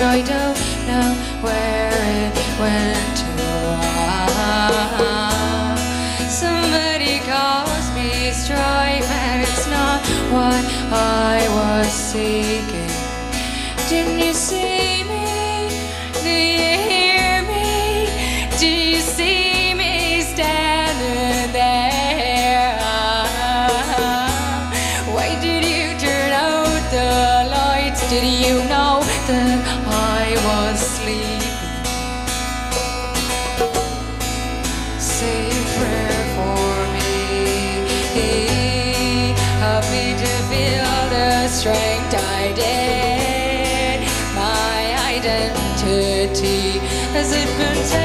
I don't know where it went to. Somebody caused me strife, and it's not what I was seeking. Didn't you see me? Do you hear me? Do you see me standing there? Why did you turn out the lights? Did you know that I was sleeping? Say a prayer for me. Help me to feel the strength I did. My identity has it been taken?